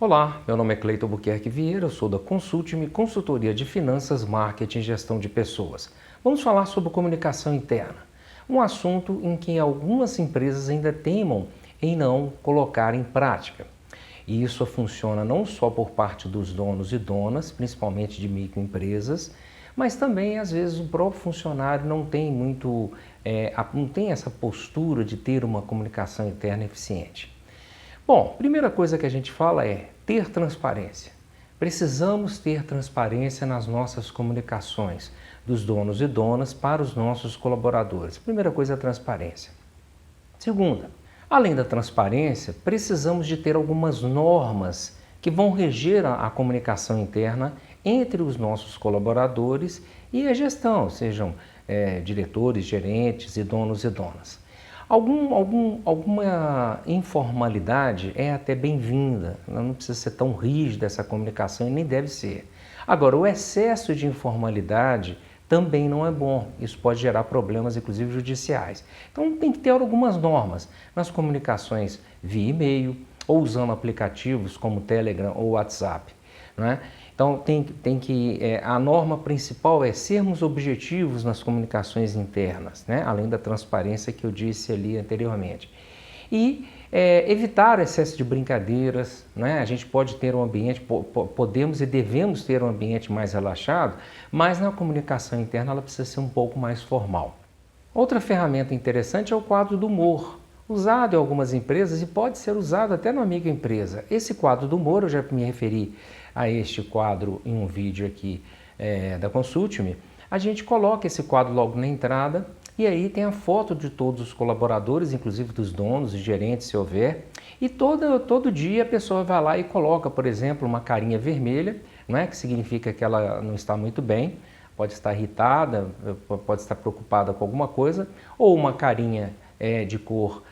Olá, meu nome é Cleiton Albuquerque Vieira, eu sou da Consulte-me, consultoria de finanças, marketing e gestão de pessoas. Vamos falar sobre comunicação interna, um assunto em que algumas empresas ainda teimam em não colocar em prática. E isso funciona não só por parte dos donos e donas, principalmente de microempresas, mas também às vezes o próprio funcionário não tem não tem essa postura de ter uma comunicação interna eficiente. Bom, primeira coisa que a gente fala é ter transparência. Precisamos ter transparência nas nossas comunicações dos donos e donas para os nossos colaboradores. Primeira coisa é a transparência. Segunda, além da transparência, precisamos de ter algumas normas que vão reger a comunicação interna entre os nossos colaboradores e a gestão, sejam diretores, gerentes e donos e donas. Alguma informalidade é até bem-vinda, não precisa ser tão rígida essa comunicação e nem deve ser. Agora, o excesso de informalidade também não é bom, isso pode gerar problemas, inclusive judiciais. Então tem que ter algumas normas nas comunicações via e-mail ou usando aplicativos como Telegram ou WhatsApp, não é? Então a norma principal é sermos objetivos nas comunicações internas, né? Além da transparência que eu disse ali anteriormente. E evitar excesso de brincadeiras, né? A gente pode ter um ambiente, podemos e devemos ter um ambiente mais relaxado, mas na comunicação interna ela precisa ser um pouco mais formal. Outra ferramenta interessante é o quadro do humor, usado em algumas empresas e pode ser usado até numa microempresa. Esse quadro do humor, eu já me referi a este quadro em um vídeo aqui da Consulte-me. A gente coloca esse quadro logo na entrada e aí tem a foto de todos os colaboradores, inclusive dos donos e gerentes, se houver. E todo dia a pessoa vai lá e coloca, por exemplo, uma carinha vermelha, não é? Que significa que ela não está muito bem, pode estar irritada, pode estar preocupada com alguma coisa, ou uma carinha de cor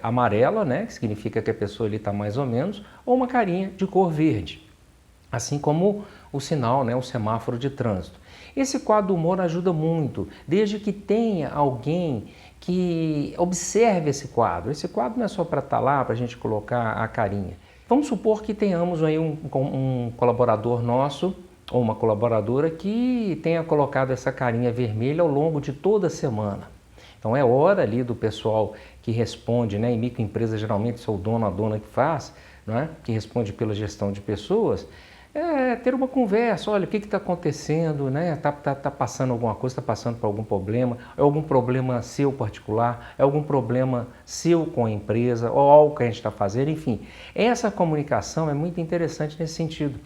amarela, né? Que significa que a pessoa ali está mais ou menos, ou uma carinha de cor verde. Assim como o sinal, né, o semáforo de trânsito. Esse quadro do humor ajuda muito, desde que tenha alguém que observe esse quadro. Esse quadro não é só para estar lá, para a gente colocar a carinha. Vamos supor que tenhamos aí um colaborador nosso, ou uma colaboradora, que tenha colocado essa carinha vermelha ao longo de toda a semana. Então é hora ali do pessoal que responde, né, em microempresa geralmente sou o dono, a dona que faz, né, que responde pela gestão de pessoas, ter uma conversa, olha, o que está acontecendo, né? Tá passando alguma coisa, está passando por algum problema, é algum problema seu particular, é algum problema seu com a empresa, ou algo que a gente está fazendo, enfim. Essa comunicação é muito interessante nesse sentido,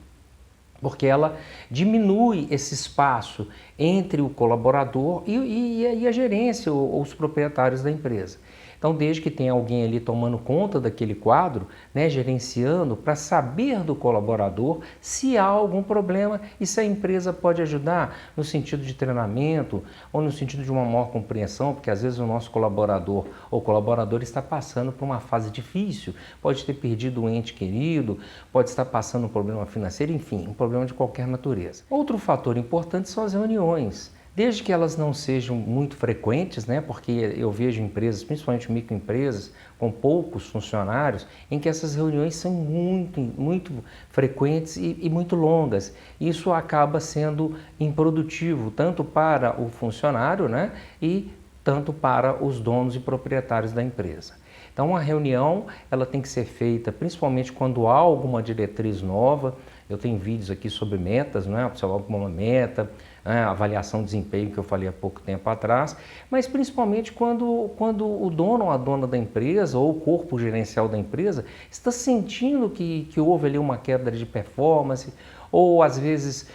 porque ela diminui esse espaço entre o colaborador e a gerência ou os proprietários da empresa. Então, desde que tenha alguém ali tomando conta daquele quadro, né, gerenciando, para saber do colaborador se há algum problema e se a empresa pode ajudar no sentido de treinamento ou no sentido de uma maior compreensão, porque às vezes o nosso colaborador ou colaborador está passando por uma fase difícil, pode ter perdido um ente querido, pode estar passando um problema financeiro, enfim, um problema de qualquer natureza. Outro fator importante são as reuniões. Desde que elas não sejam muito frequentes, né, porque eu vejo empresas, principalmente microempresas, com poucos funcionários, em que essas reuniões são muito frequentes e muito longas. Isso acaba sendo improdutivo, tanto para o funcionário, né, e tanto para os donos e proprietários da empresa. Então, a reunião ela tem que ser feita principalmente quando há alguma diretriz nova. Eu tenho vídeos aqui sobre metas, não é? Observar alguma meta, avaliação de desempenho que eu falei há pouco tempo atrás, mas principalmente quando o dono ou a dona da empresa ou o corpo gerencial da empresa está sentindo que houve ali uma queda de performance, ou às vezes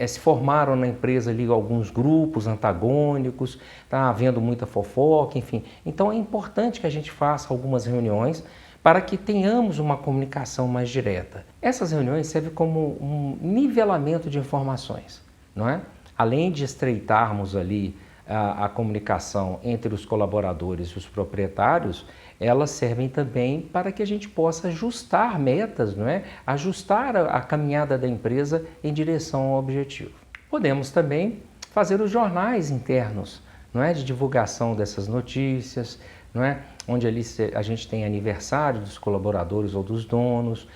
se formaram na empresa ali alguns grupos antagônicos, está havendo muita fofoca, enfim. Então é importante que a gente faça algumas reuniões para que tenhamos uma comunicação mais direta. Essas reuniões servem como um nivelamento de informações, não é? Além de estreitarmos ali a comunicação entre os colaboradores e os proprietários, elas servem também para que a gente possa ajustar metas, não é? Ajustar a caminhada da empresa em direção ao objetivo. Podemos também fazer os jornais internos, não é? De divulgação dessas notícias, não é? Onde ali a gente tem aniversário dos colaboradores ou dos donos,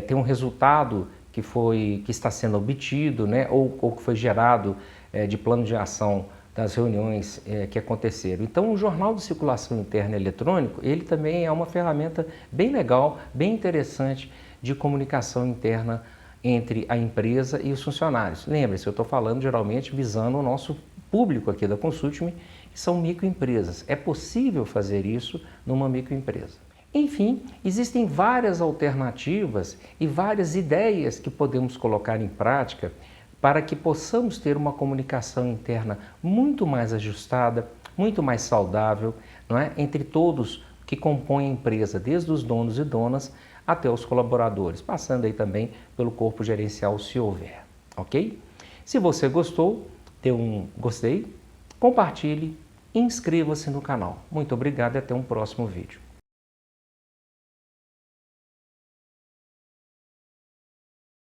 tem um resultado que está sendo obtido, né, ou que foi gerado de plano de ação das reuniões que aconteceram. Então, o jornal de circulação interna eletrônico, ele também é uma ferramenta bem legal, bem interessante de comunicação interna entre a empresa e os funcionários. Lembre-se, eu estou falando geralmente visando o nosso público aqui da Consult-me, que são microempresas. É possível fazer isso numa microempresa. Enfim, existem várias alternativas e várias ideias que podemos colocar em prática para que possamos ter uma comunicação interna muito mais ajustada, muito mais saudável, não é? Entre todos que compõem a empresa, desde os donos e donas até os colaboradores, passando aí também pelo corpo gerencial se houver, ok? Se você gostou, dê um gostei, compartilhe e inscreva-se no canal. Muito obrigado e até um próximo vídeo.